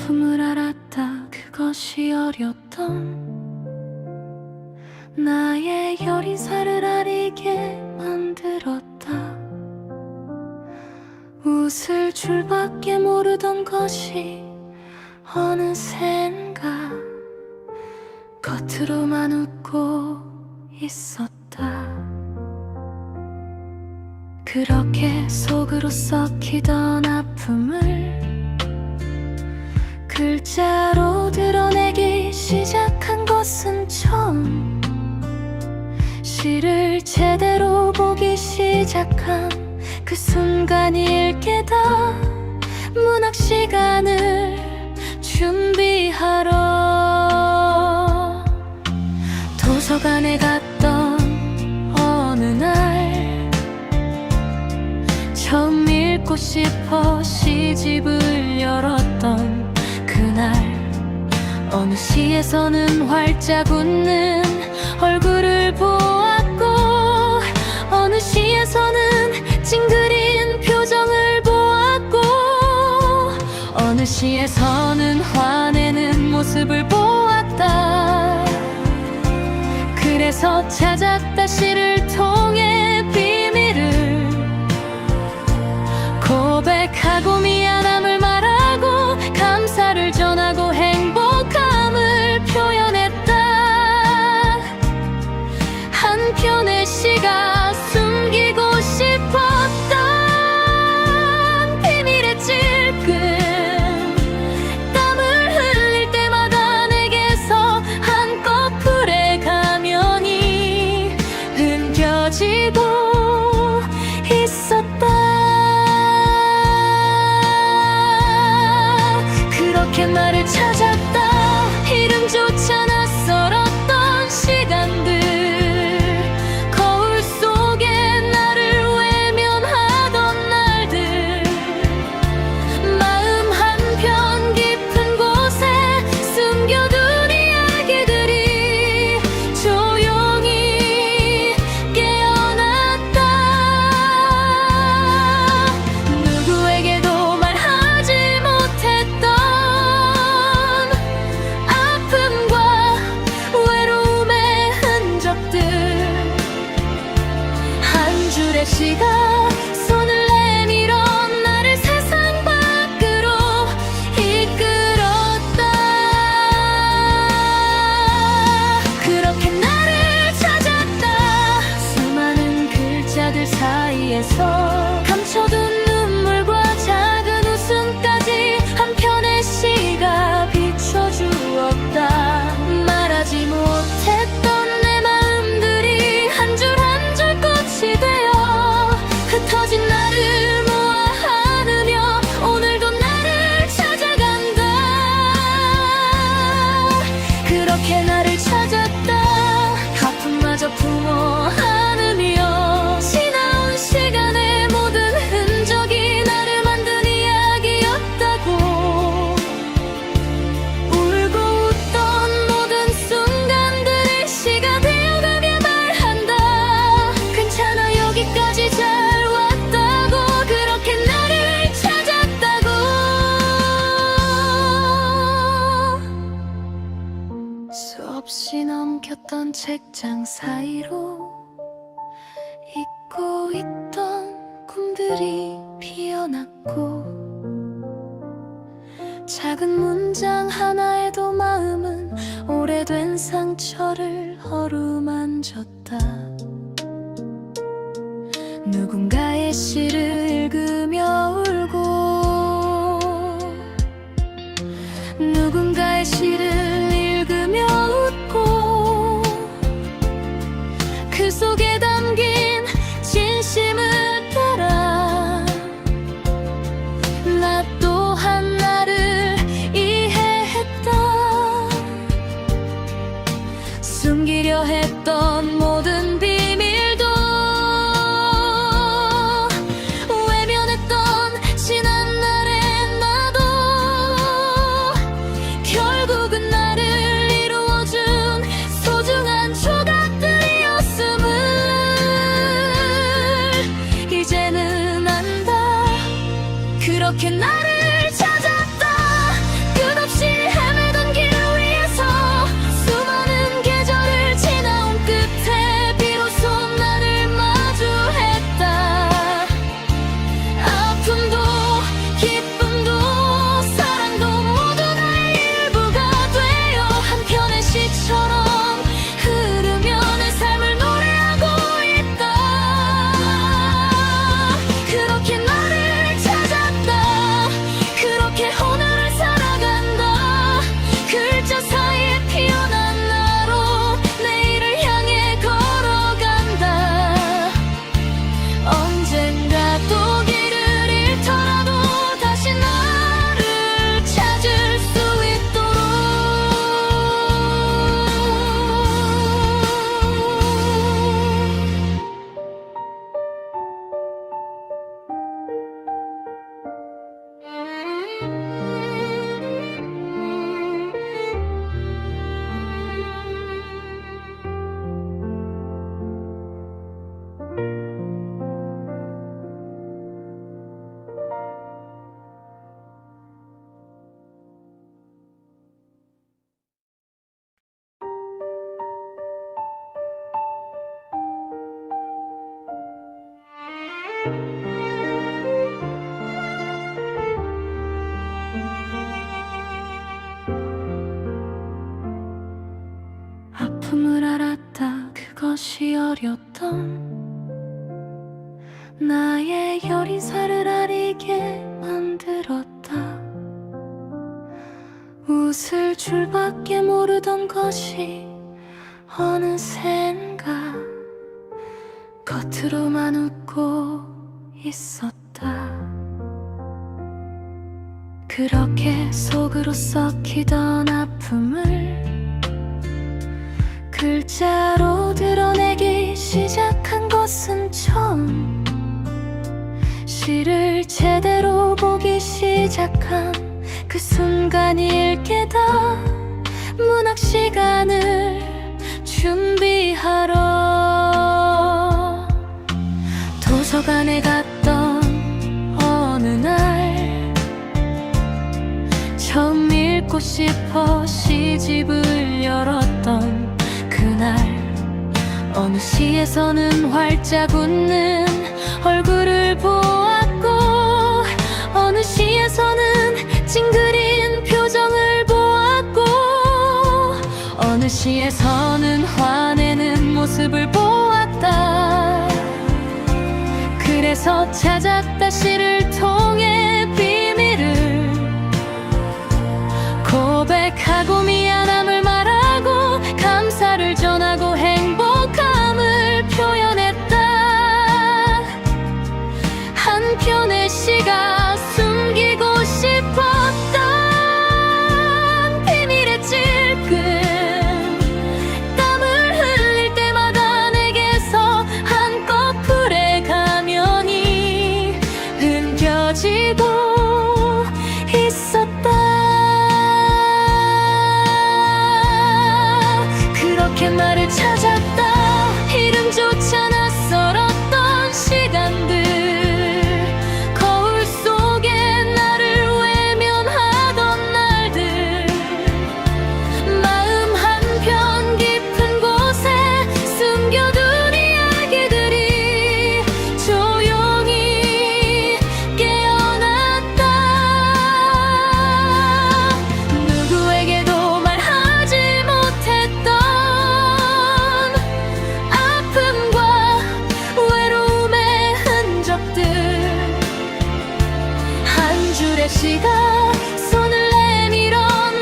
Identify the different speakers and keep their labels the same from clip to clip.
Speaker 1: 아픔을 알았다. 그것이 어렸던 나의 여리사를 아리게 만들었다. 웃을 줄밖에 모르던 것이 어느샌가 겉으로만 웃고 있었다. 그렇게 속으로 썩히던 아픔을 글자로 드러내기 시작한 것은 처음. 시를 제대로 보기 시작한 그 순간일 게다. 문학 시간을 준비하러 도서관에 갔던 어느 날, 처음 읽고 싶어 시집을 열었던 그날, 어느 시에서는 활짝 웃는 얼굴을 보았고, 어느 시에서는 찡그린 표정을 보았고, 어느 시에서는 화내는 모습을 보았다. 그래서 찾았다. 시를 통해 비밀을 고백하고 미안함을 말하고 감사를 전하고 행복함을 표현했다. 한 편의 시가 숨기고 싶었던 비밀의 찔끔, 땀을 흘릴 때마다 내게서 한 커플의 가면이 흔겨지고 있었다. 그렇게 나를 찾았다. 이름조차 낯설었던 시간들, 거울 속에 나를 외면하던 날들, 마음 한편 깊은 곳에 숨겨둔 이야기들이 조용히 깨어났다. 누구에게도 말하지 못했던 아픔과 외로움의 흔적들, 한 줄의 시가 손을 내밀어 나를 세상 밖으로 이끌었다. 그렇게 나를 찾았다. 수많은 글자들 사이에서 감춰둔 눈물과 작은 웃음까지 한 편의 시가 비춰주었다. 말하지 못했던 내 마음들이 한 줄 한 줄 꽃이 되어 흩어진 나를 모아 안으며 오늘도 나를 찾아간다. 그렇게 나를 찾았다. 아픔마저 품어 안으며 지나온 시간의 모든 흔적이 나를 만든 이야기였다고. 울고 웃던 모든 순간들이 시가 되어가며 말한다. 괜찮아, 여기까지 잘 왔다고. 그렇게 나를 찾았다고. 수없이 넘겼던 책장 사이로 잊고 있던 꿈들이 피어났고, 작은 문장 하나에도 마음은 오래된 상처를 어루만졌다. 누군가의 시를 읽으며 울고, 누군가의 시를 읽으며 웃고, 그 속에 담긴 진심을 따라 나 또한 나를 이해했다. 숨기려 했던 모든 비밀도 아픔을 알았다. 그것이 어렸던 나의 여린사를 아리게 만들었다. 웃을 줄밖에 모르던 것이 어느샌가 겉으로만 웃고 있었다. 그렇게 속으로 썩히던 아픔을 글자로 드러내기 시작한 것은 처음. 시를 제대로 보기 시작한 그 순간일 게다. 문학 시간을 준비하러 도서관에 갔던 어느 날, 처음 읽고 싶어 시집을 열었던 그날, 어느 시에서는 활짝 웃는 얼굴을 보았고, 어느 시에서는 찡그린 표정을 보았고, 어느 시에서는 화내는 모습을 보았다. 그래서 찾았다. 시를 통해 비밀을 고백하고 미안함을 말하고 감사를 전하고 행복함을 표현했다. 한 편의 시가 숨기고 싶었던 비밀의 찔끔, 땀을 흘릴 때마다 내게서 한 커플의 가면이 흔겨지고 있었다. 그렇게 나를 찾았다. 이름조차 낯설었던 시간들, 거울 속에 나를 외면하던 날들, 마음 한편 깊은 곳에 숨겨둔 이야기들이 조용히 깨어났다. 누구에게도 말하지 못했던 아픔과 외로움의 흔적들, 한 줄의 시가 손을 내밀어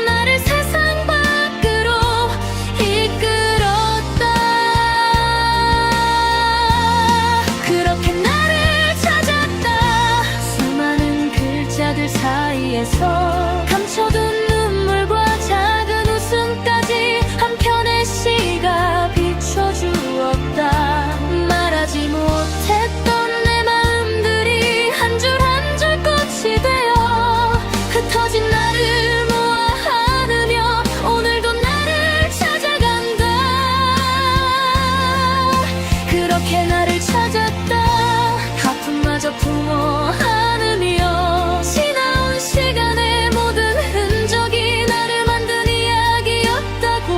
Speaker 1: 나를 세상 밖으로 이끌었다. 그렇게 나를 찾았다. 수많은 글자들 사이에서 감춰둔 눈물과 작은 웃음까지 한 편의 시가 비춰주었다. 말하지 못했던 내 마음들이 한 줄 한 줄 꽃이 되어 흩어진 나를 모아 안으며 오늘도 나를 찾아간다. 그렇게 나를 찾았다. 아픔마저 품어 안으며 지나온 시간의 모든 흔적이 나를 만든 이야기였다고.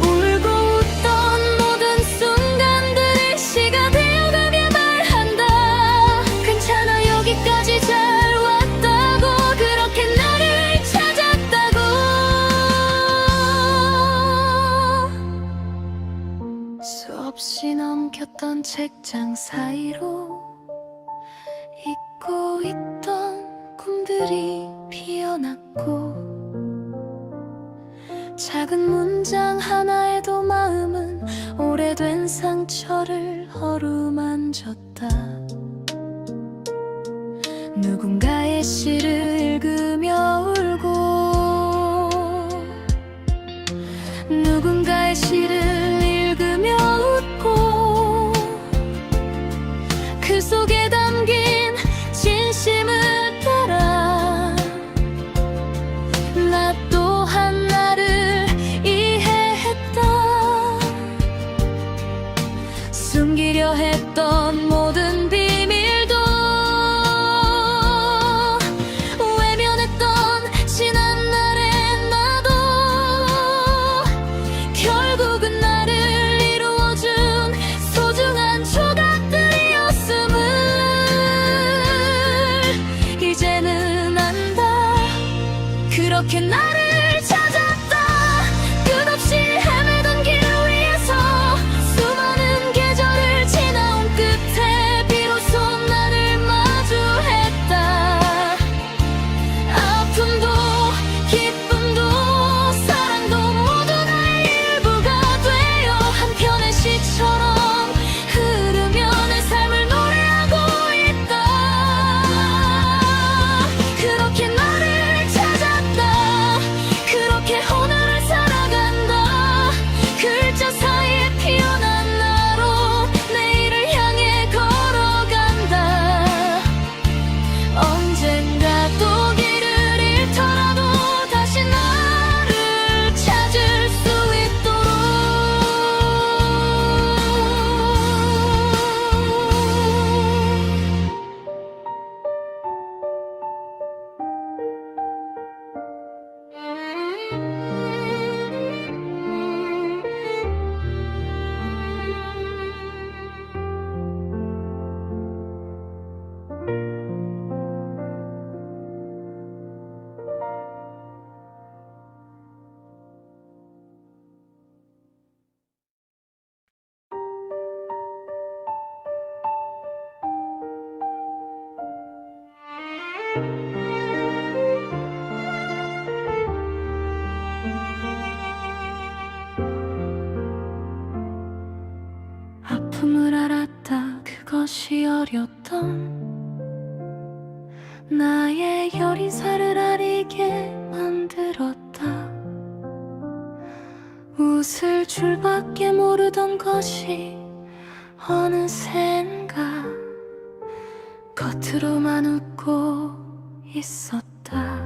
Speaker 1: 울고 웃던 모든 순간들이 시가 되어가며 말한다. 괜찮아, 여기까지 잘 왔다고. 그렇게 나를 찾았다고. 수없이 넘겼던 책장 사이로 잊고 있던 꿈들이 피어났고, 작은 문장 하나에도 마음은 오래된 상처를 어루만졌다. 누군가의 시를 읽으며 울고, 누군가의 시를 읽으며 웃고, 그 속에 담긴 진심을 따라 나 또한 나를 이해했다. 숨기려 했던 모든 그렇게 나를 찾았다. 끝없이 헤매던 길 위에서 수많은 계절을 지나온 끝에 비로소 나를 마주했다. 아픔도 기쁨도 사랑도 모두 나의 일부가 되어 한편의 시처럼 흐르며 내 삶을 노래하고 있다. 그렇게 나를 찾았다. 그렇게 오늘을 살아간다. 글자 사이에 피어난 나로 내일을 향해 걸어간다. 언젠가 또 길을 잃더라도 다시 나를 찾을 수 있도록. 아픔을 알았다. 그것이 어렸던 나의 여리사를 아리게 만들었다. 웃을 줄밖에 모르던 것이 어느샌가 겉으로만 웃고 있었다.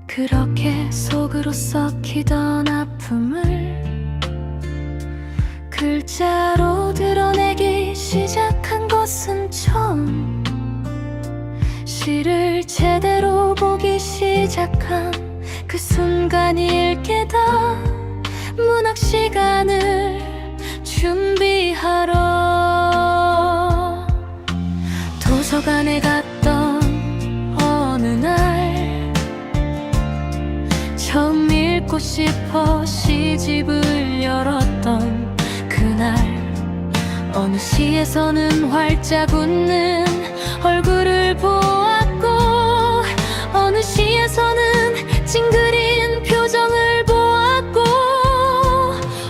Speaker 1: 그렇게 속으로 썩히던 아픔을 글자로 드러내기 시작한 것은 처음. 시를 제대로 보기 시작한 그 순간일 게다. 문학 시간을 준비하러 도서관에 갔던 어느 날 처음 읽고 싶어 시집을 열었던 그날 어느 시에서는 활짝 웃는 얼굴을 보았고 어느 시에서는 찡그린 표정을 보았고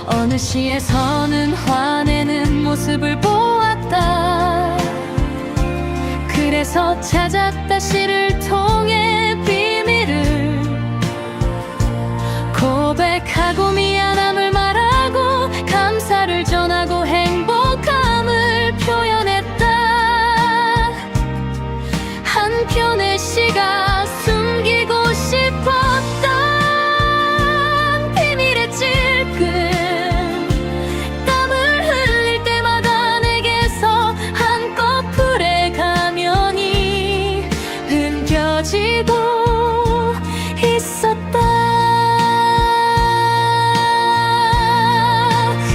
Speaker 1: 어느 시에서는 화내는 모습을 보았다. 그래서 찾았다. 시를 통해 비밀을 고백하고 미안함을 말하고 감사를 전하고 행복함을 표현했다. 한편의 시가 숨기고 싶었던 비밀의 찔끔 땀을 흘릴 때마다 내게서 한꺼풀의 가면이 흔겨지고 있었다.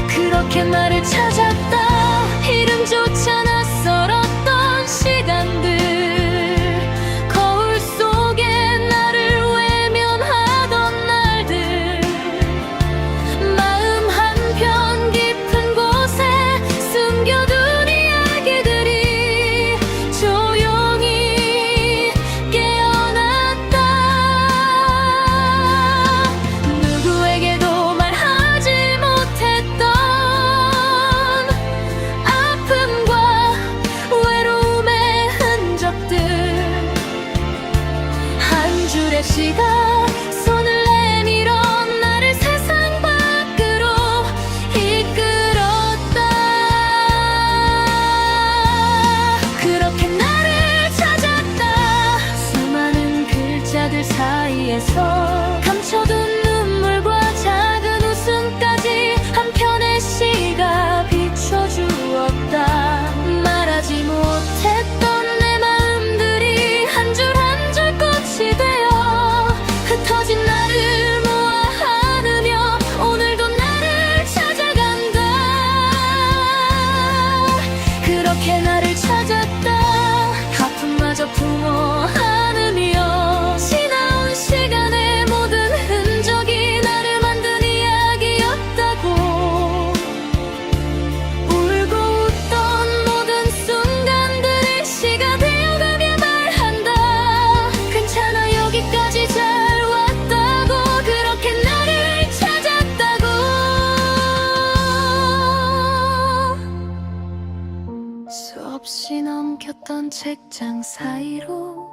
Speaker 1: 그렇게 나를 찾았다. 이름조차 낯설었던 시간들 거울 속에 나를 외면하던 날들 마음 한편 깊은 곳에 숨겨둔 이야기들이 조용히 깨어났다. 누구에게도 말하지 못했던 아픔과 외로움의 흔적들 한 줄의 시가 손을 내밀어 나를 세상 밖으로 이끌었다. 그렇게 나를 찾았다. 수많은 글자들 사이에서 감춰둔 눈물과 작은 웃음까지 한편의 시가 비춰주었다. 말하지 못했던 내 마음들이 한 줄 한 줄 꽃이 되어 책장 사이로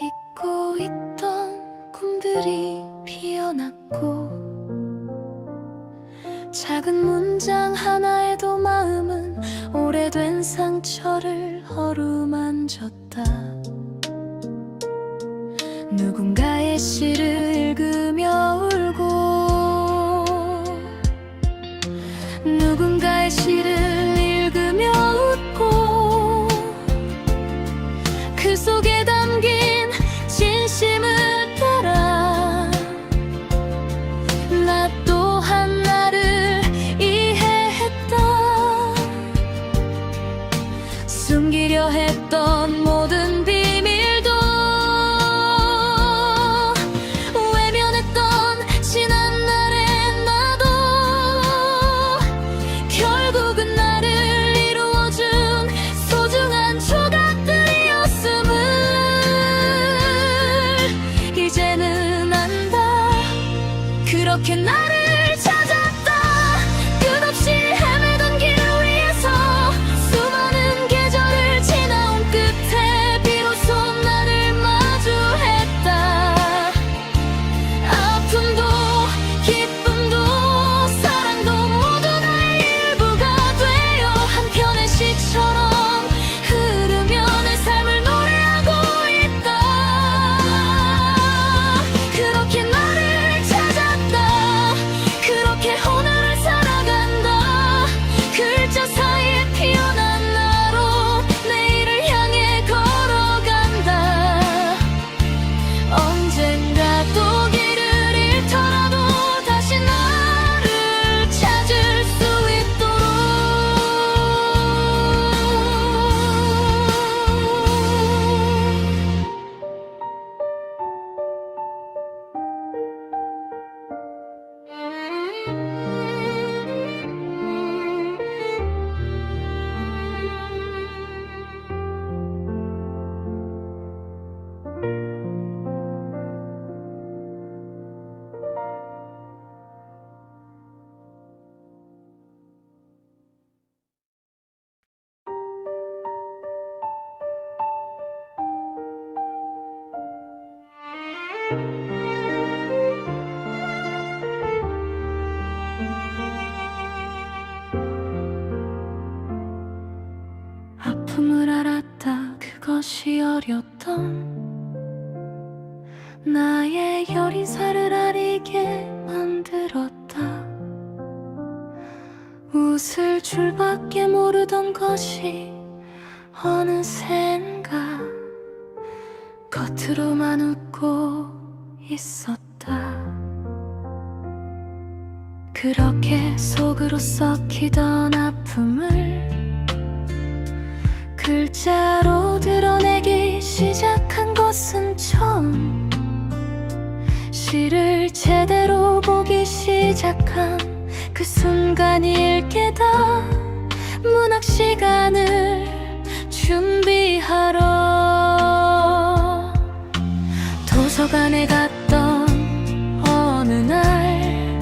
Speaker 1: 잊고 있던 꿈들이 피어났고, 작은 문장 하나에도 마음은 오래된 상처를 어루만졌다. 누군가의 시를 읽으며 울고, 누군가의 시를 읽으며 웃고, 그 속에 담긴 진심을 따라 나 또한 나를 이해했다. 숨기려 했던 모든 비밀도, 외면했던 지난 날의 나도 결국은 나를 이루어준 소중한 조각들이었음을 이제는 안다. 그렇게 나를 찾았다. 끝없이 헤매던 길 위에서 수많은 계절을 지나온 끝에 비로소 나를 마주했다. 아픔도 기쁨도 사랑도 모두 나의 일부가 되어 한편의 시처럼 흐르며 내 삶을 노래하고 있다. 그렇게 나를 찾았다. 그렇게 오늘을 살아간다. 글자 사이에 피어난 나로 내일을 향해 걸어간다. 언젠가 또 길을 잃더라도 다시 나를 찾을 수 있도록. 아픔을 알았다. 그것이 어렸던 나의 여리사를 아리게 만들었다. 웃을 줄밖에 모르던 것이 어느샌가 겉으로만 웃고 있었다. 그렇게 속으로 썩히던 아픔을 글자로 드러내기 시작한 것은 처음. 시를 제대로 보기 시작한 그 순간일 게다. 문학 시간을 준비하러 도서관에 갔던 어느 날,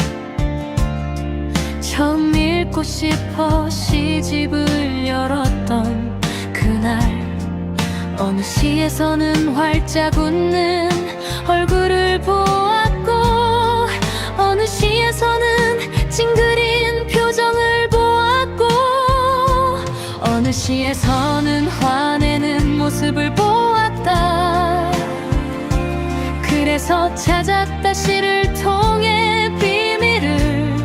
Speaker 1: 처음 읽고 싶어 시집을 열었던 그날, 어느 시에서는 활짝 웃는 얼굴을 보았고, 어느 시에서는 찡그린 표정을 보았고, 어느 시에서는 화내는 모습을 보았다. 그래서 찾았다. 시를 통해 비밀을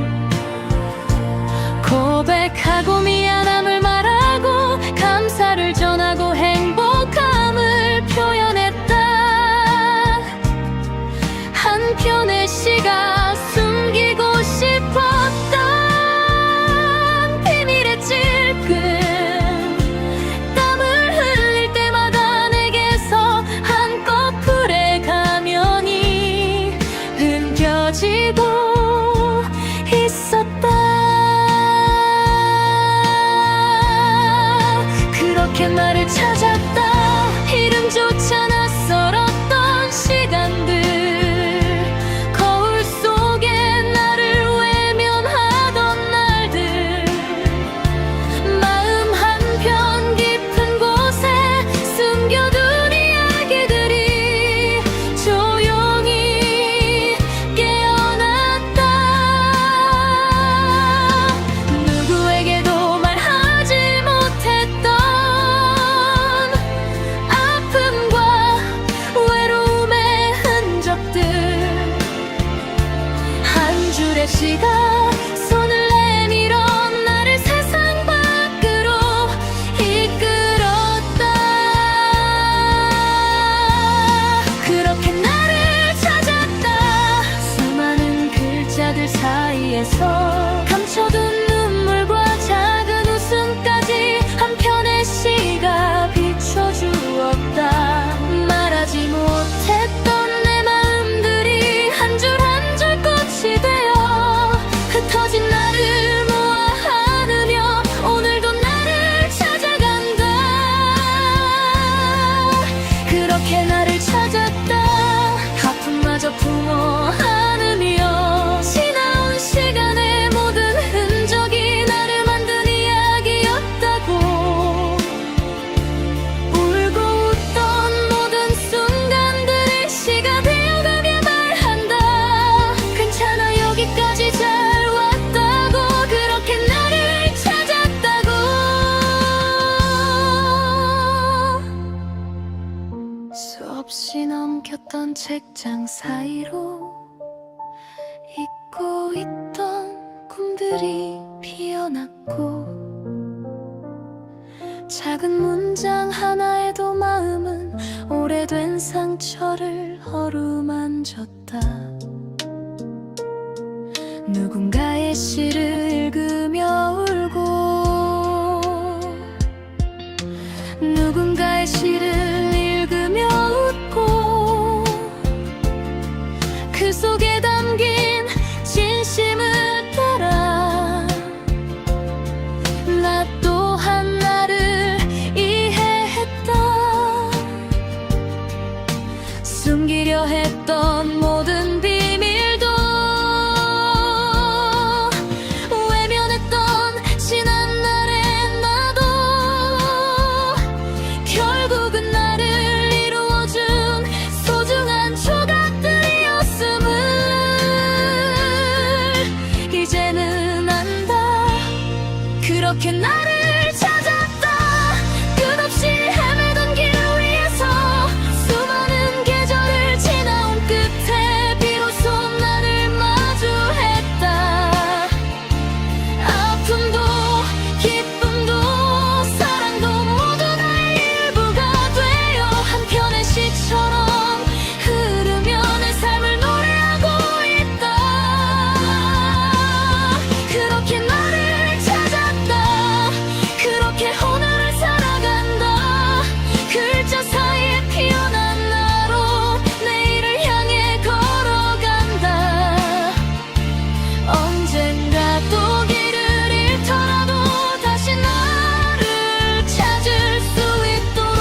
Speaker 1: 고백하고 미안함을 말하고 감사를 전하고 행복함을 표현했다. 한편의 시가 숨기고 싶었던 비밀의 찔끔, 땀을 흘릴 때마다 내게서 한꺼풀의 가면이 없이 넘겼던 책장 사이로 잊고 있던 꿈들이 피어났고, 작은 문장 하나에도 마음은 오래된 상처를 어루만졌다. 누군가의 시를 읽으며 울고, 누군가의 시를 읽으며 웃고, 그 속에 담긴 진심을 따라 나 또한 나를 이해했다. 숨기려 했던 모든 비밀도 외면했던 지난 날의 나도 결국은 나를 이루어준 소중한 조각들이었음을 이제는 안다. 그렇게 나를 찾았다. 끝없이 헤매던 길 위에서 수많은 계절을 지나온 끝에 비로소 나를 마주했다. 아픔도 기쁨도 사랑도 모두 나의 일부가 되어 한편의 시처럼 흐르며 내 삶을 노래하고 있다. 그렇게 나를 찾았다. 그렇게 오늘을 살아간다. 글자 사이에 피어난 나로 내일을 향해 걸어간다. 언젠가 또 길을 잃더라도 다시 나를 찾을 수 있도록.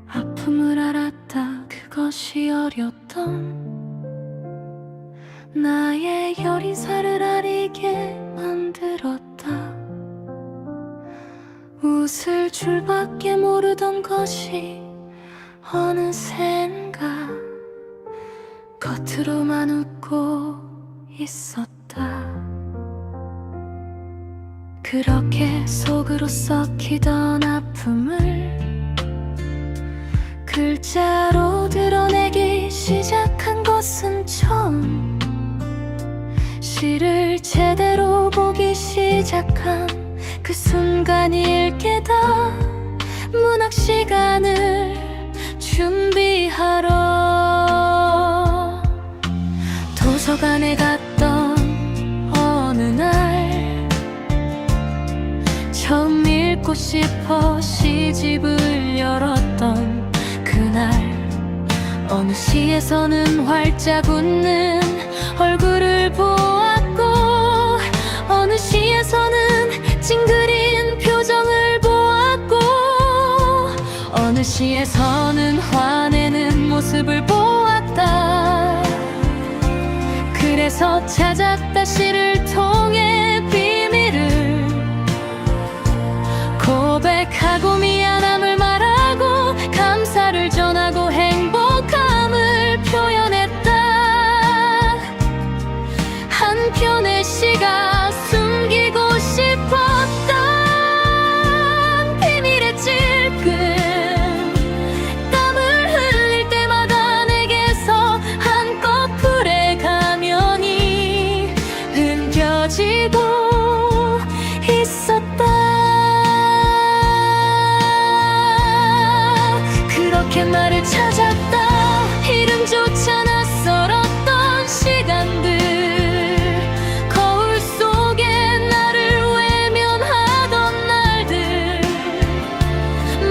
Speaker 1: 아픔을 알았다. 그것이 어렸던 나의 여린살을 아리게 만들었다. 웃을 줄밖에 모르던 것이 어느샌가 겉으로만 웃고 있었다. 그렇게 속으로 썩히던 아픔을 글자로 드러내기 시작한 것은 처음. 시를 제대로 보기 시작한 그 순간일 게다. 문학 시간을 준비하러 도서관에 갔던 어느 날, 처음 읽고 싶어 시집을 열었던 그날, 어느 시에서는 활짝 웃는 얼굴을 보았고, 어느 시에서는 찡그린 표정을 보았고, 어느 시에서는 화내는 모습을 보았다. 그래서 찾았다. 시를 통해 비밀을 고백하고 미안함을 말하고 감사를 전하고 행복함을 표현했다. 한편의 시가 숨기고 싶었던 비밀의 찔끔, 땀을 흘릴 때마다 내게서 한 커플의 가면이 흔겨지고 있었다. 그렇게 나를 찾았다. 이름조차 낯설었던 시간들, 거울 속에 나를 외면하던 날들,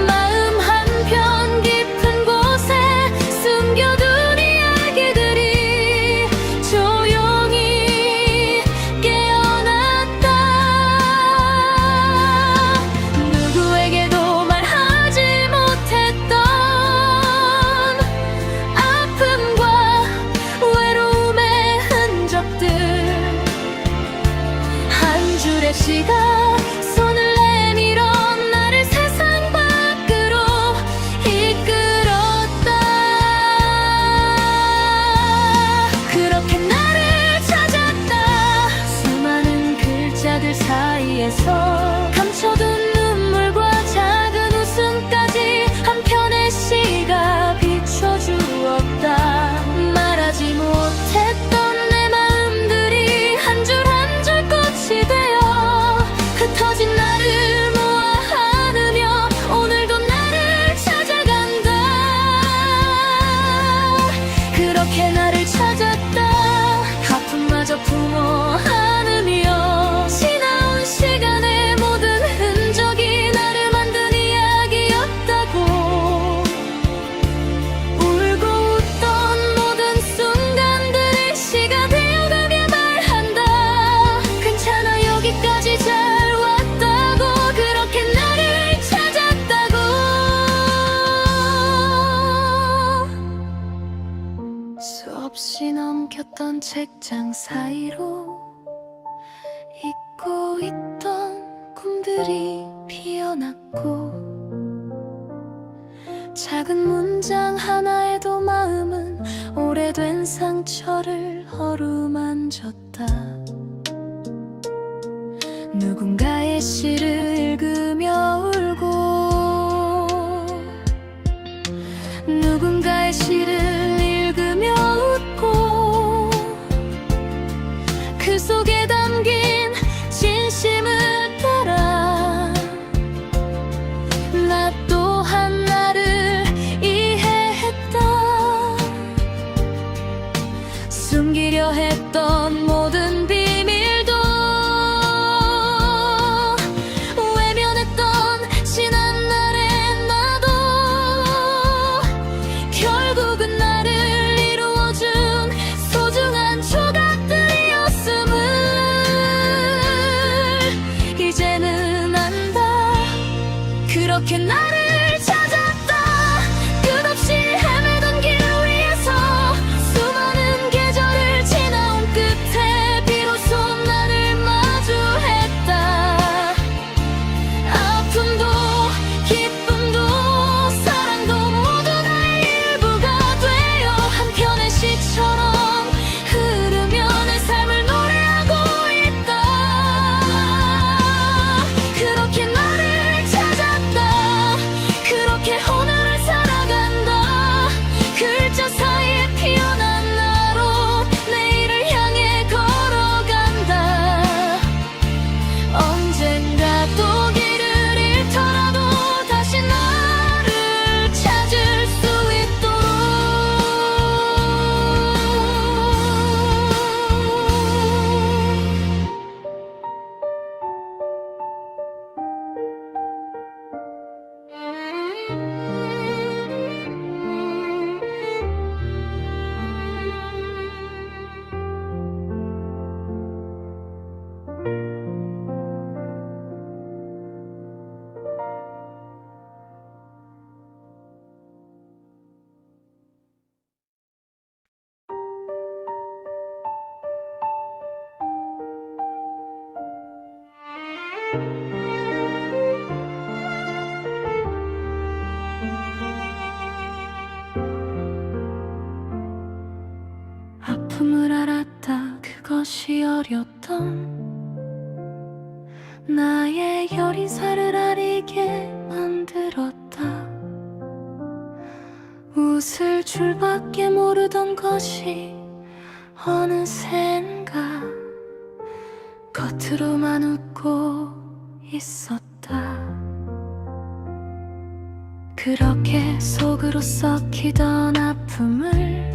Speaker 1: 마음 한편 막혔던 책장 사이로 잊고 있던 꿈들이 피어났고, 작은 문장 하나에도 마음은 오래된 상처를 어루만졌다. 누군가의 시를 읽으며 울고, 누군가의 시를 읽으며 웃고, 그 속에 담긴 진심을 따라 나 또한 나를 이해했다. 숨기려 했던 모든 비밀도 외면했던 지난 날의 나도 결국은 나를 이루어준 소중한 조각들이었음을 이제는 안다. 그렇게 나를 찾았다. 끝없이 헤매던 길 위에서 수많은 계절을 지나온 끝에 비로소 나를 마주했다. 아픔도 기쁨도 사랑도 모두 나의 일부가 되어 한편의 시처럼 흐르며 내 삶을 노래하고 있다. 그렇게 나를 찾았다. 그렇게 오늘을 살아간다. 글자 사이에 피어난 나로 내일을 향해 걸어간다. 언젠가 또 길을 잃더라도 다시 나를 찾을 수 있도록. 아픔을 알았다. 그것이 어렸던 나의 여린 살을 아리게 만들었다. 웃을 줄밖에 모르던 것이 어느샌가 겉으로만 웃고 있었다. 그렇게 속으로 썩히던 아픔을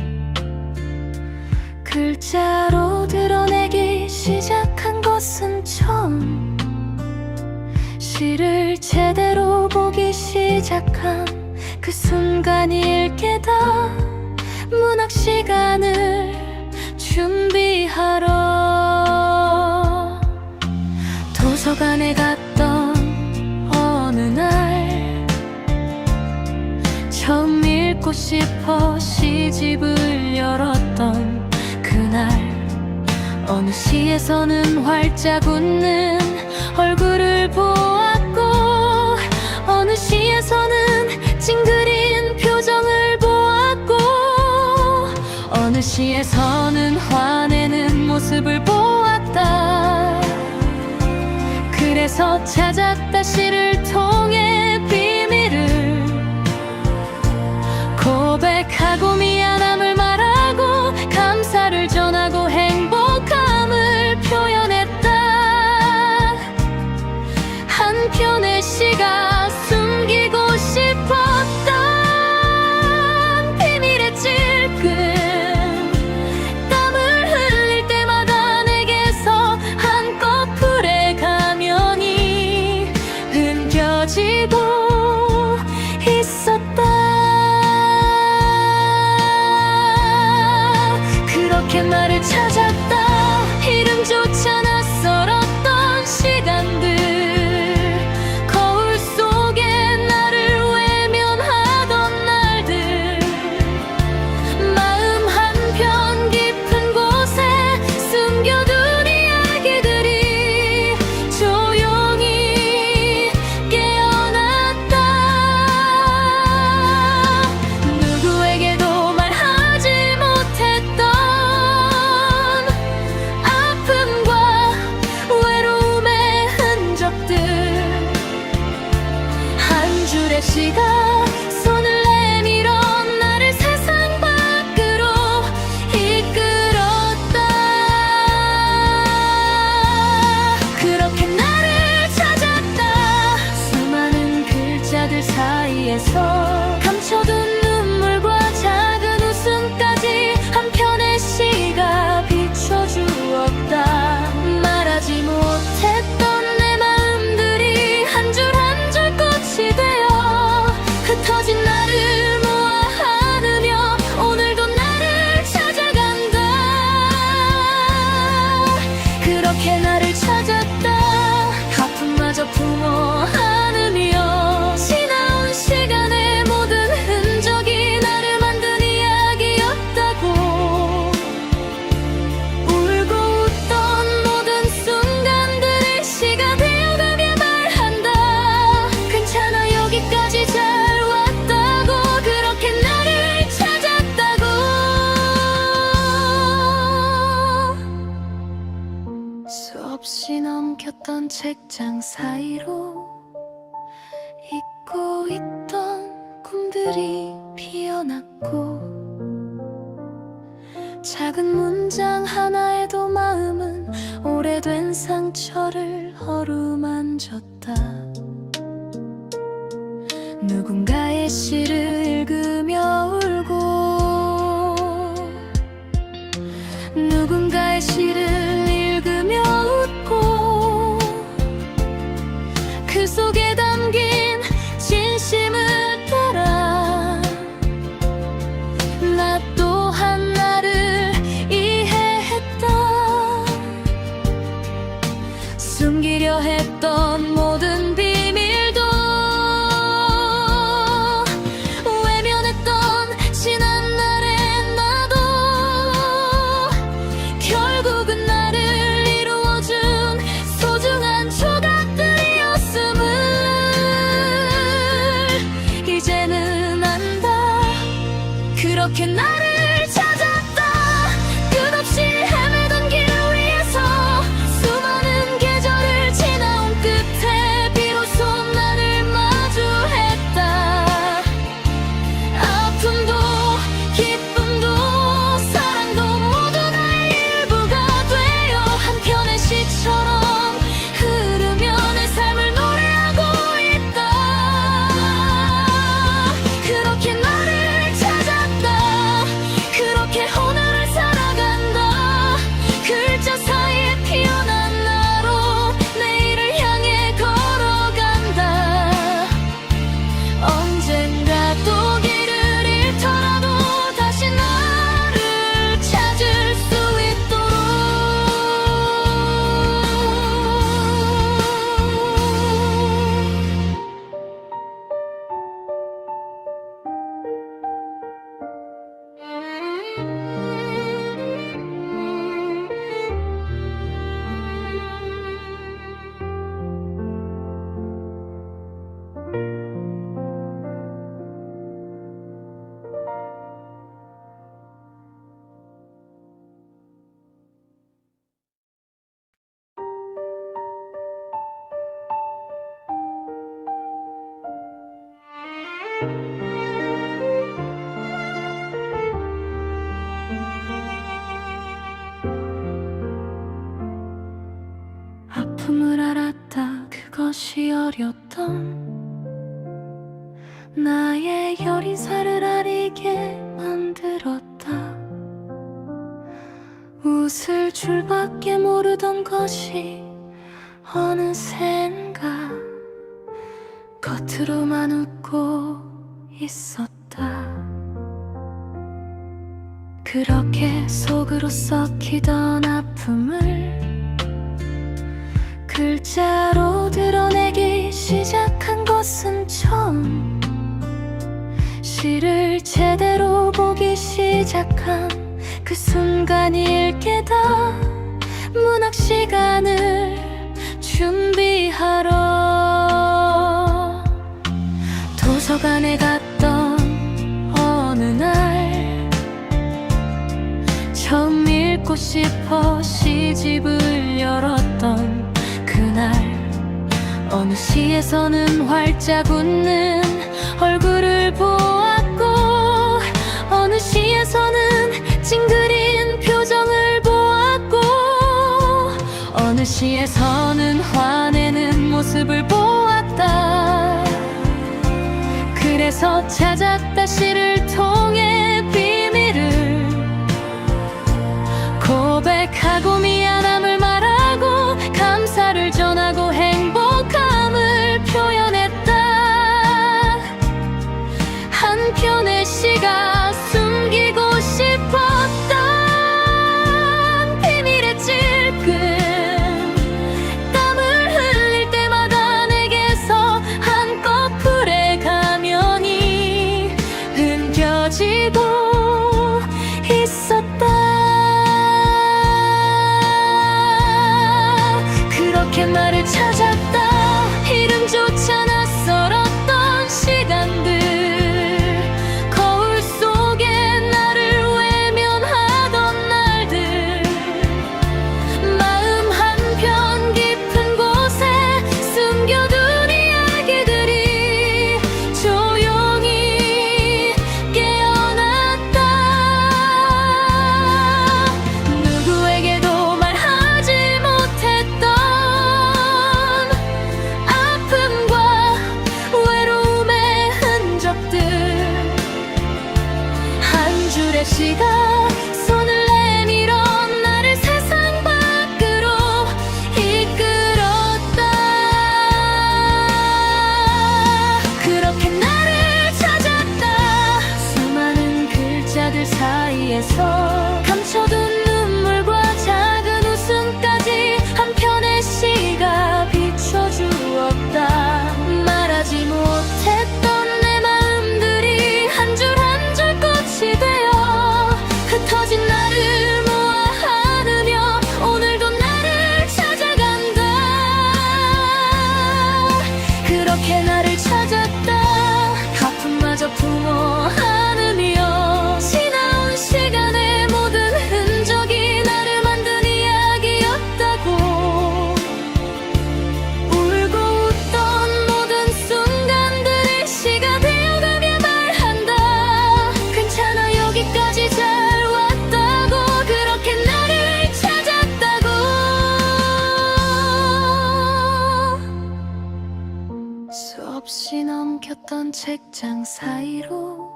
Speaker 1: 글자로 드러내기 시작한 것은 처음. 시를 제대로 보기 시작한 그 순간일 게다. 문학 시간을 준비하러 도서관에 갔던 어느 날, 처음 읽고 싶어 시집을 열었던 그날, 어느 시에서는 활짝 웃는 얼굴을 보았고, 어느 시에서는 찡그린 표정을 보았고, 어느 시에서는 화내는 모습을 보았다. 그래서 찾았다. 시를 통해 비밀을 고백하고 미안함을 말하고 감사를 전하고 행복함을 표현했다. 한편의 시가 숨기고 싶었던 비밀의 찔끔, 땀을 흘릴 때마다 내게서 한꺼풀의 가면이 흔겨지고 있었다. 그렇게 나를 찾았다. 이름조차 낯설었던 시간들, 거울 속에 나를 외면하던 날들, 마음 한편 깊은 손을 내밀어 나를 세상 밖으로 이끌었다. 그렇게 나를 찾았다. 수많은 글자들 사이에서 감춰둔 눈물과 작은 웃음까지 한 편의 시가 비춰주었다. 말하지 못했던 내 마음들이 한 줄 한 줄 꽃이 되어 흩어진 나를 모아 안으며 오늘도 나를 찾아간다. 그렇게 나를 찾았다. 아픔마저 품어 안으며 지나온 시간의 모든 흔적이 나를 만든 이야기였다고. 울고 웃던 모든 순간들이 시가 되어가며 말한다. 괜찮아, 여기까지 잘 왔다고. 그렇게 나를 찾았다고. 수없이 넘겼던 책장 사이로 잊고 있던 꿈들이 피어났고, 작은 문장 하나에도 마음은 오래된 상처를 어루만졌다. 누군가의 시를 읽으며 울고, 누군가의 시를 읽으며 웃고, 그 속에 담긴 진심을 따라 나 또한 나를 이해했다. 숨기려 했던 모든 비밀도 외면했던 지난 날의 나도 결국은 나를 이루어준 소중한 조각들이었음을 이제는 안다. 그렇게 나를 찾았다. 끝없이 헤매던 길 위에서 수많은 계절을 지나온 끝에 비로소 나를 마주했다. 아픔도 기쁨도 사랑도 모두 나의 일부가 되어 한 편의 시처럼 흐르며 내 삶을 노래하고 있다. 그렇게 나를 찾았다. 그렇게 오늘을 살아간다. 글자 사이에 피어난 나로 내일을 향해 걸어간다. 언젠가 또 길을 잃더라도 다시 나를 찾을 수 있도록. 아픔을 알았다. 그것이 어렸던 나의 여리사를 아리게 만들었다. 웃을 줄밖에 모르던 것이 어느샌가 겉으로만 웃고 있었다. 그렇게 속으로 썩히던 아픔을 글자로 드러내기 시작한 것은 처음. 시를 제대로 보기 시작한 그 순간일 게다. 문학 시간을 준비하러 도서관에 갔던 어느 날, 처음 읽고 싶어 시집을 열었던 그날, 어느 시에서는 활짝 웃는 얼굴을 보았고 어느 시에서는 찡그린 표정을 보았고 어느 시에서는 화내는 모습을 보았다. 그래서 찾았다 시를 통해 비밀을 고백하고 미안함을 말하고 감사를 전하고 행복함을 표현했다. 한편의 시가 숨기고 싶었던 비밀의 찔끔 땀을 흘릴 때마다 내게서 한 커플의 가면이 흔겨지고 있었다. 그렇게 나를 찾았다. 이름조차 낯설었던 시간들 거울 속에 나를 외면하던 날들 마음 한편 깊은 곳에 숨겨둔 이야기들이 조용히 깨어났다. 누구에게도 말하지 못했던 아픔과 외로움의 흔적들 한 줄의 시가 손을 내밀어 나를 세상 밖으로 이끌었다. 그렇게 나를 찾았다. 수많은 글자들 사이에서 감춰둔 눈물과 작은 웃음까지 한 편의 시가 비춰주었다. 말하지 못했던 내 마음들이 한 줄 한 줄 꽃이 되어 흩어진 나를 모아 안으며 오늘도 나를 찾아간다. 그렇게 나를 찾았다. 아픔마저 품어 안으며 지나온 시간의 모든 흔적이 나를 만든 이야기였다고. 울고 웃던 모든 순간들이 시가 되어가며 말한다. 괜찮아 여기까지 잘 왔다고. 그렇게 나를 찾았다고. 수없이 넘겼던 책장 사이로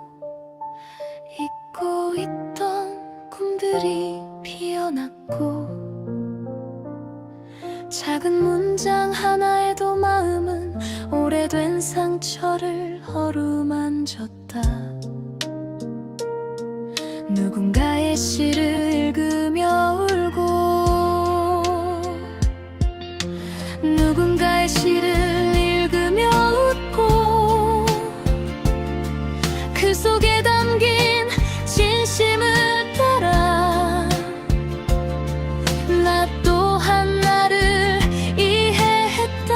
Speaker 1: 잊고 있던 꿈들이 피어났고 작은 문장 하나에도 마음은 오래된 상처를 어루만졌다. 누군가의 시를 읽으며 울고 누군가의 시를 읽으며 웃고 그 속에 담긴 진심을 따라 나 또한 나를 이해했다.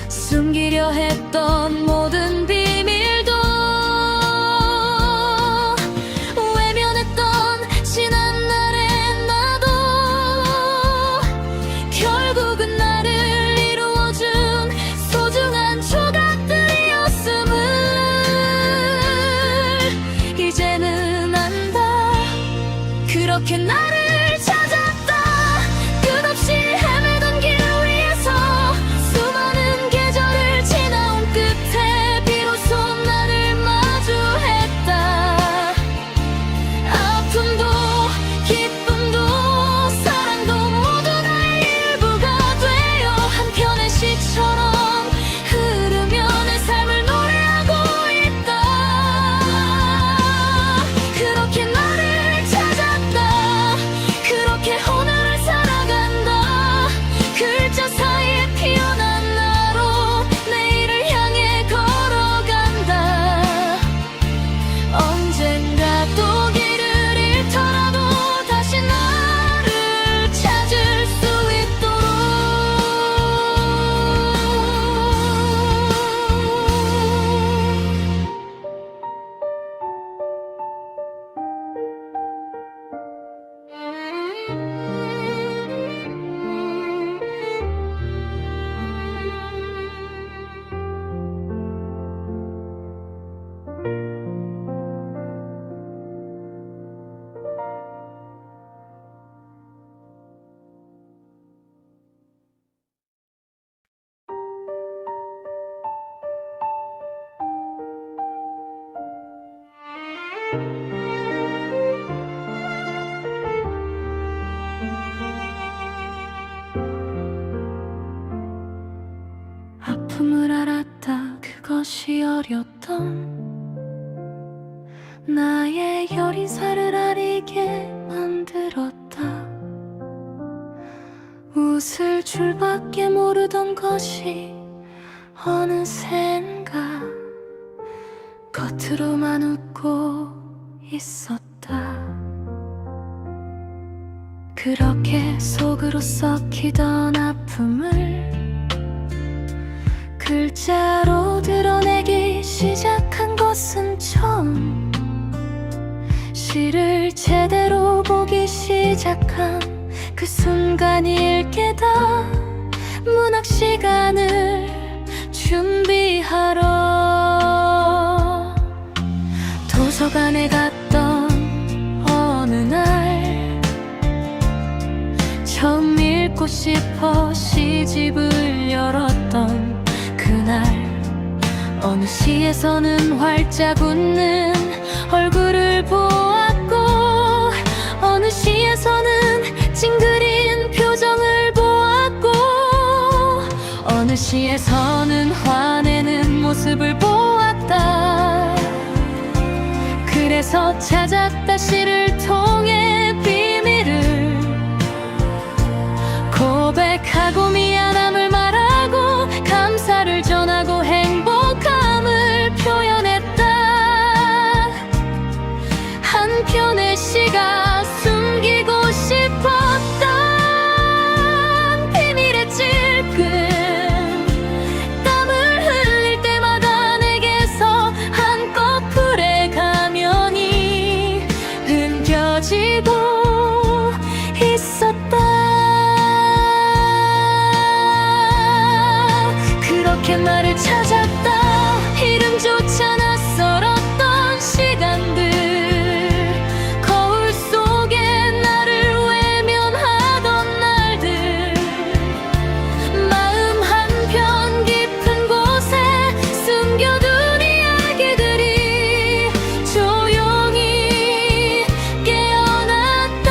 Speaker 1: 숨기려 했던 모든 비밀도 외면했던 지난 날의 나도 결국은 나를 이루어준 소중한 조각들이었음을 이제는 안다. 그렇게 나를 찾았다. 끝없이 헤매던 길 위에서 수많은 계절을 지나온 끝에 아픔을 알았다. 그것이 어렸던 나의 여린사를 아리게 만들었다. 웃을 줄밖에 모르던 것이 어느샌가 겉으로만 웃고 있었다. 그렇게 속으로 썩히던 아픔을 글자로 드러내기 시작한 것은 처음. 시를 제대로 보기 시작한 그 순간일 게다. 문학 시간을 준비하러 도서관에 갔던 어느 날, 처음 읽고 싶어 시집을 열었던 그날, 어느 시에서는 활짝 웃는 얼굴을 보았고, 어느 시에서는 찡그린 표정을 보았고, 어느 시에서는 화내는 모습을 보았다. 그래서 찾았다. 시를 통해 비밀을 고백하고 미안함을 말하고 감사를 전하고 행복함을 표현했다. 한편의 시가 숨기고 싶었던 비밀의 찔끔, 땀을 흘릴 때마다 내게서 한 커플의 가면이 흔겨지고 있었다. 그렇게 나를 찾았다. 이름조차 낯설었던 시간들, 거울 속에 나를 외면하던 날들, 마음 한편 깊은 곳에 숨겨둔 이야기들이 조용히 깨어났다.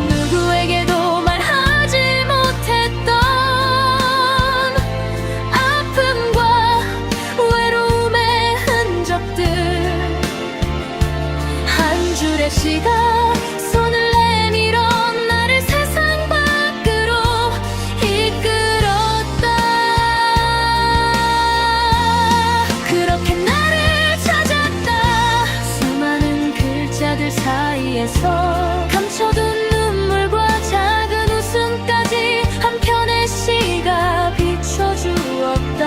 Speaker 1: 누구에게도 말하지 못했던 아픔과 외로움의 흔적들, 한 줄의 시가 손을 내밀어 나를 세상 밖으로 이끌었다. 그렇게 나를 찾았다. 수많은 글자들 사이에서 감춰둔 눈물과 작은 웃음까지 한편의 시가 비춰주었다.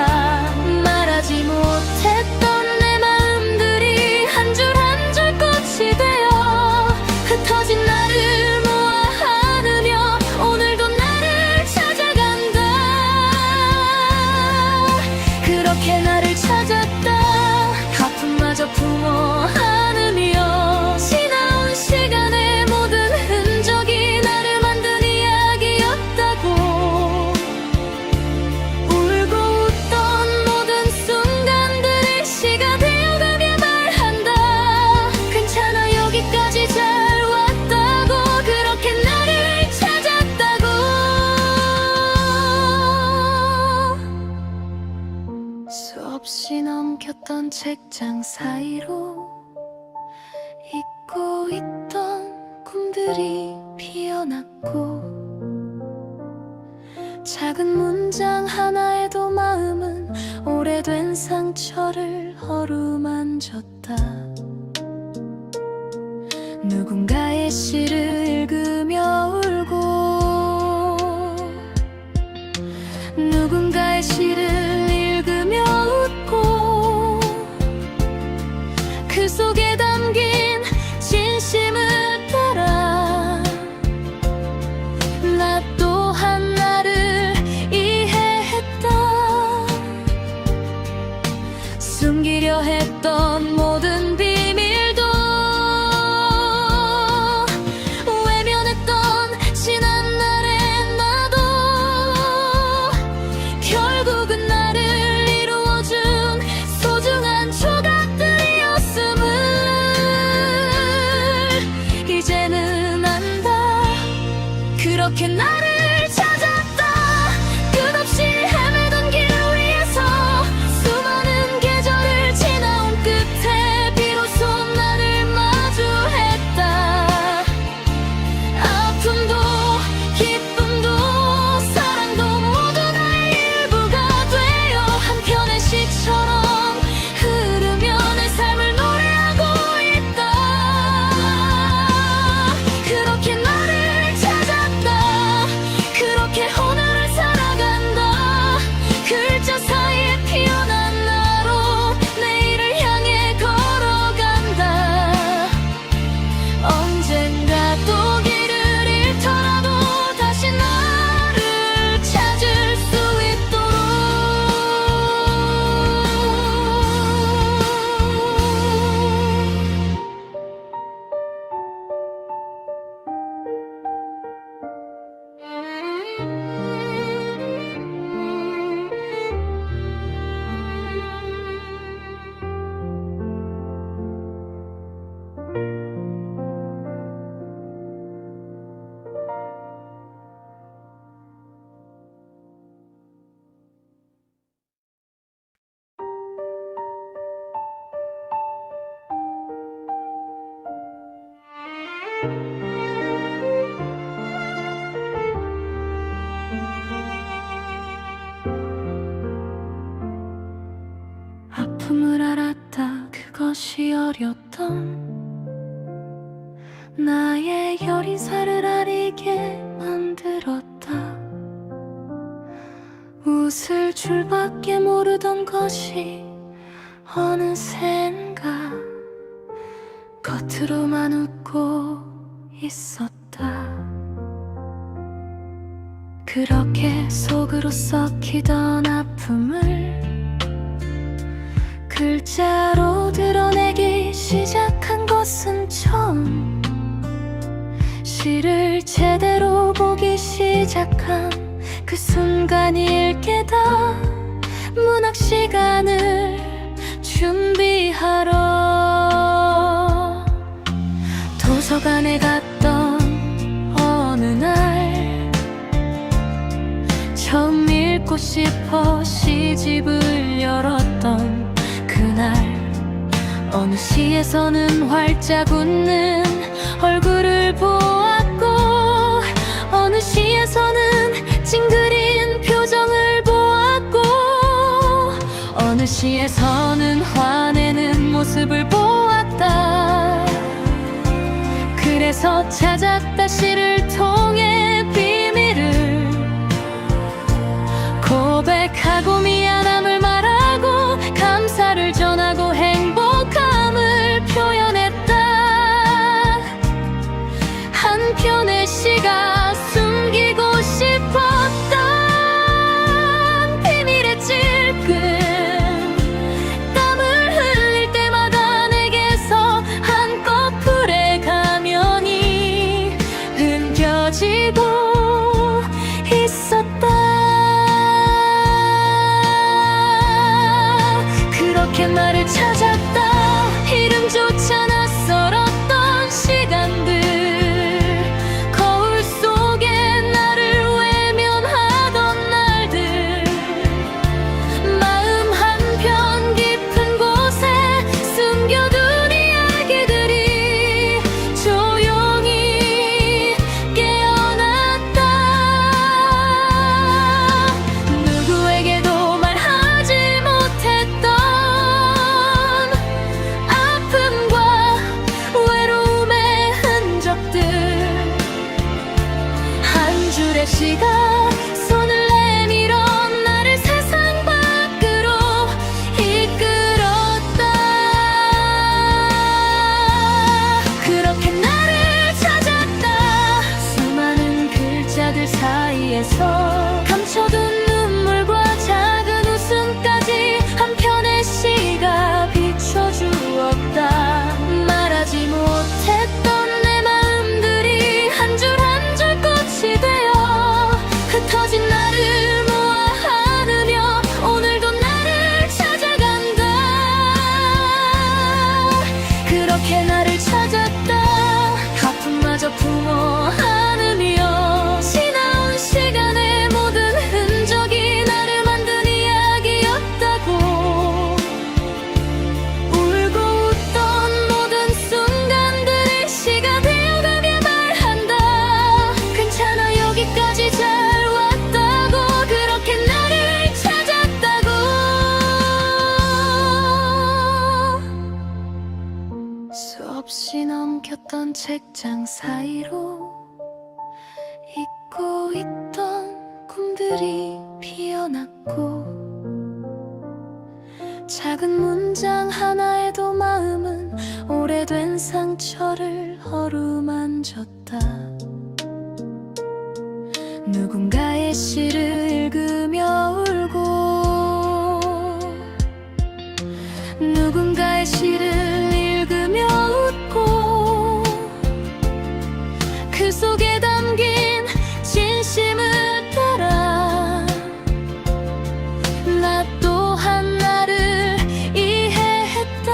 Speaker 1: 말하지 못했던 내 마음들이 한 줄 한 줄 꽃이 되어 흩어진 나를 모아 안으며 오늘도 나를 찾아간다. 그렇게 나를 찾았다. 아픔마저 품어 안으며 지나온 시간의 모든 흔적이 나를 만든 이야기였다고. 울고 웃던 모든 순간들이 시가 되어가며 말한다. 괜찮아, 여기까지 잘 왔다고. 그렇게 나를 찾았다고. 수없이 넘겼던 책장 사이로 잊고 있던 꿈들이 피어났고, 작은 문장 하나에도 마음은 오래된 상처를 어루만졌다. 누군가의 시를 읽으며 울고, 누군가의 시를 읽으며 웃고, 그 속에 담긴 진심을 따라 나 또한 나를 이해했다. 숨기려 했던 모든 글자 사이에 피어난 나로 내일을 향해 걸어간다. 언젠가 또 길을 잃더라도 다시 나를 찾을 수 있도록. 아픔을 알았다. 그것이 어렸던 나의 여리사를 아리게 만들었다. 웃을 줄밖에 모르던 것이 어느샌가 겉으로만 웃고 있었다. 그렇게 속으로 썩히던 아픔을 글자로 드러내기 시작한 것은 처음. 시를 제대로 보기 시작한 그 순간일 게다. 문학 시간을 준비하러 도서관에 갔던 어느 날, 처음 읽고 싶어 시집을 열었던 그날, 어느 시에서는 활짝 웃는 얼굴을 보았고 어느 시에서는 찡그린 표정을 보았고 어느 시에서는 화내는 모습을 보았다. 그래서 찾았다. 시를 통해 비밀을 고백하고 미안함을 말하고 감사를 전하고 행복함을 표현했다. 한 편의 시가 숨기고 싶었던 비밀의 찔끔, 땀을 흘릴 때마다 내게서 한꺼풀의 가면이 흔겨지고 있었다. 그렇게 나를 찾았다. 이름조차 낯설었던 시간들, 거울 속에 나를 외면하던 날들, 마음 한편 깊은 곳에 숨겨둔 이야기들이 조용히 깨어났다. 누구에게도 말하지 못했던 아픔과 외로움의 흔적들, 한 줄의 시가 손을 내밀어 나를 세상 밖으로 이끌었다. 그렇게 나를 찾았다. 수많은 글자들 사이에서 감춰둔 눈물과 작은 웃음까지 한 편의 시가 비춰주었다. 말하지 못했던 내 마음들이 한 줄 한 줄 꽃이 되어 흩어진 나를 모아 안으며 오늘도 나를 찾아간다. 그렇게 나를 찾았다. 아픔마저 품어 안으며 지나온 시간의 모든 흔적이 나를 만든 이야기였다고. 울고 웃던 모든 순간들이 시가 되어가며 말한다. 괜찮아, 여기까지 잘 왔다고. 그렇게 나를 찾았다고. 수없이 넘겼던 책장 사이로 잊고 있던 꿈들이 피어났고 작은 문장 하나에도 마음은 오래된 상처를 어루만졌다. 누군가의 시를 읽으며 울고, 누군가의 시를 읽으며 웃고, 그 속에 담긴 진심을 따라 나 또한 나를 이해했다.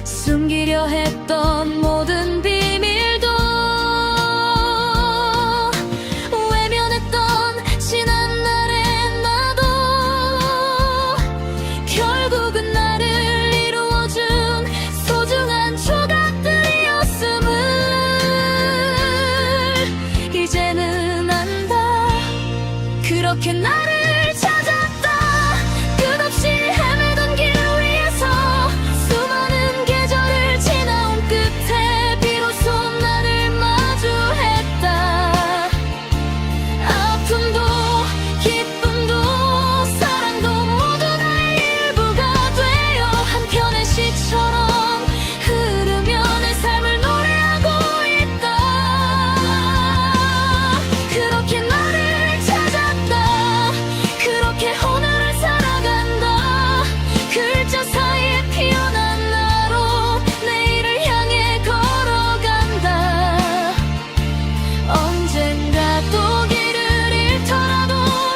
Speaker 1: 숨기려 했던 모든 비밀도, 외면했던 지난 날의 나도 결국은 나를 이루어준 소중한 조각들이었음을 이제는 안다. 그렇게 나를 찾았다. 끝없이 헤매던 길 위에서 수많은 계절을 지나온 끝에 비로소 나를 마주했다. 아픔도 기쁨도 사랑도 모두 나의 일부가 되어 한편의 시처럼 흐르며 내 삶을 노래하고 있다. 그렇게 나를 찾았다. 그렇게 오늘을 살아간다. 글자 사이에 피어난 나로 내일을 향해 걸어간다. 언젠가 또 길을 잃더라도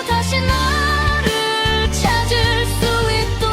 Speaker 1: 다시 나를 찾을 수 있도록.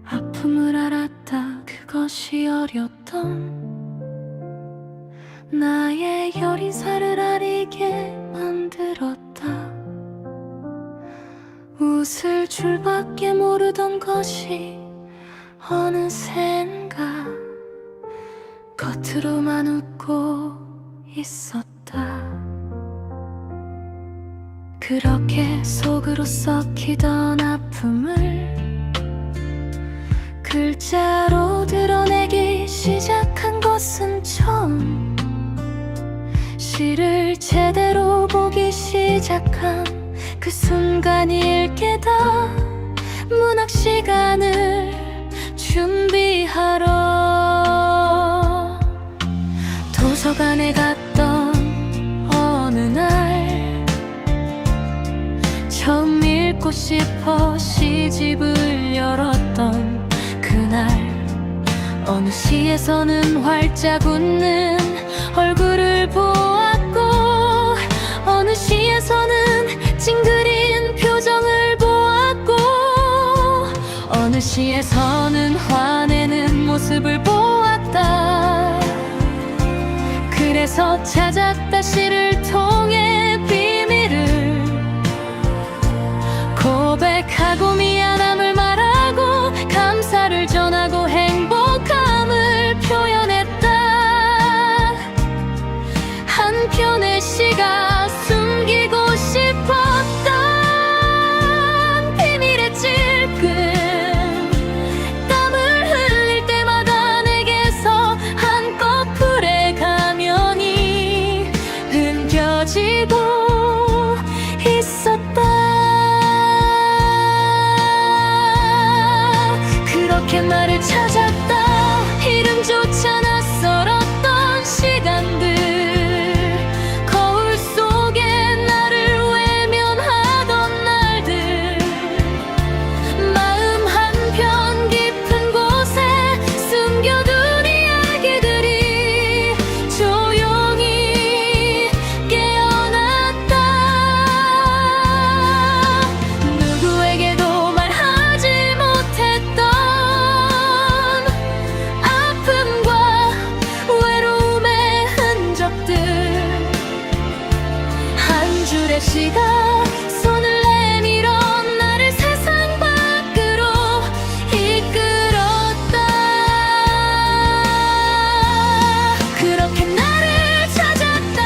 Speaker 1: 아픔을 알았다. 그것이 어렸던 나의 여리사를 아리게 만들었다. 웃을 줄밖에 모르던 것이 어느샌가 겉으로만 웃고 있었다. 그렇게 속으로 썩히던 아픔을 글자로 드러내기 시작한 것은 처음. 시를 제대로 보기 시작한 그 순간일 게다. 문학 시간을 준비하러 도서관에 갔던 어느 날, 처음 읽고 싶어 시집을 열었던 그날, 어느 시에서는 활짝 웃는 얼굴을 보았고, 어느 시에서는 찡그린 표정을 보았고, 어느 시에서는 화내는 모습을 보았다. 그래서 찾았다. 시를 통해 비밀을 고백하고 미안함을 말하고 감사를 전하고 행복함을 표현했다. 한편의 시가 숨기고 싶었던 비밀의 찔끔, 땀을 흘릴 때마다 내게서 한꺼풀의 가면이 흔겨지고 있었다. 그렇게 나를 찾았다. 이름조차 낯설었던 시간들, 거울 속에 나를 외면하던 날들, 마음 한편 깊은 곳에 숨겨둔 이야기들이 조용히 깨어났다. 네가 손을 내밀어 나를 세상 밖으로 이끌었다. 그렇게 나를 찾았다.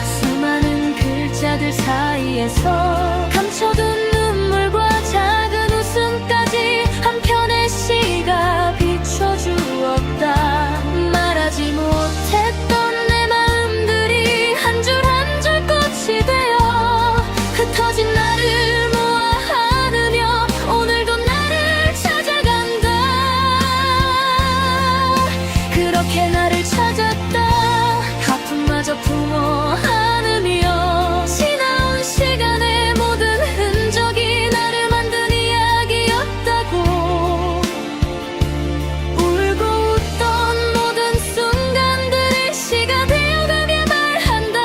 Speaker 1: 수많은 글자들 사이에서 감춰둔 눈물과 작은 웃음까지 한 편의 시가 비춰주었다. 말하지 못했던 내 마음들이 한 줄 한 줄 꽃이 되어 흩어진 나를 모아 안으며 오늘도 나를 찾아간다. 그렇게 나를 찾았다. 아픔마저 품어 안으며 지나온 시간의 모든 흔적이 나를 만든 이야기였다고. 울고 웃던 모든 순간들이 시가 되어가며 말한다.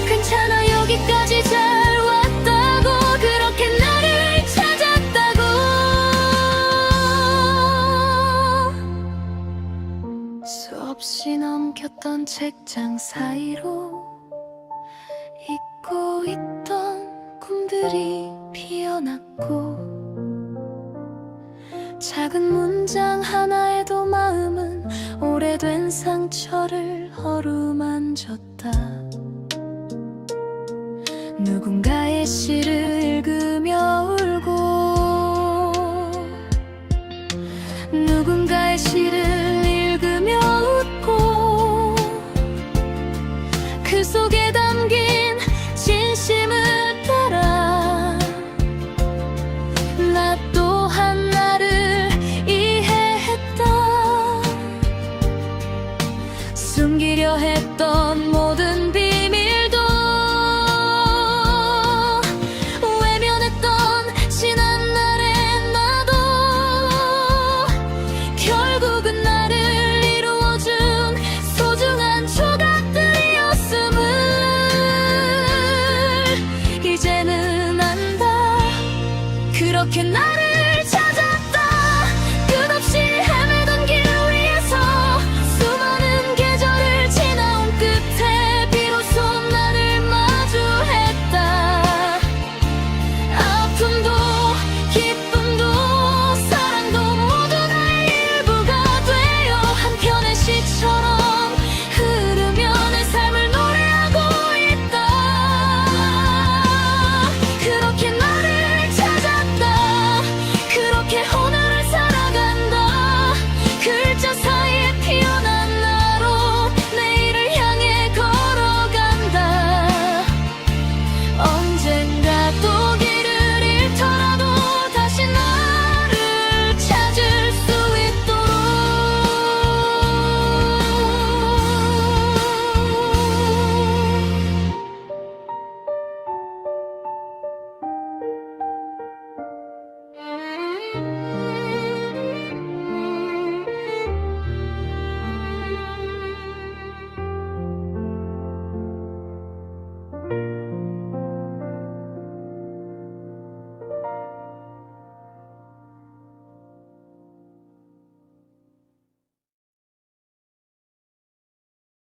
Speaker 1: 괜찮아 여기까지 잘 왔다고. 그렇게 나를 찾았다고. 수없이 넘겼던 책장 사이로 잊고 있던 꿈들이 피어났고 작은 문장 하나에도 마음은 오래된 상처를 어루만졌다. 누군가의 시를 읽으며 울고 누군가의 시를 읽으며 웃고 그 속에 담긴 진심을 따라 나 또한 나를 이해했다. 숨기려 했던 모든 비밀도 외면했던 지난 날의 나도 결국은 나를 이루어준 소중한 조각들이었음을 이제는 안다. 그렇게 나를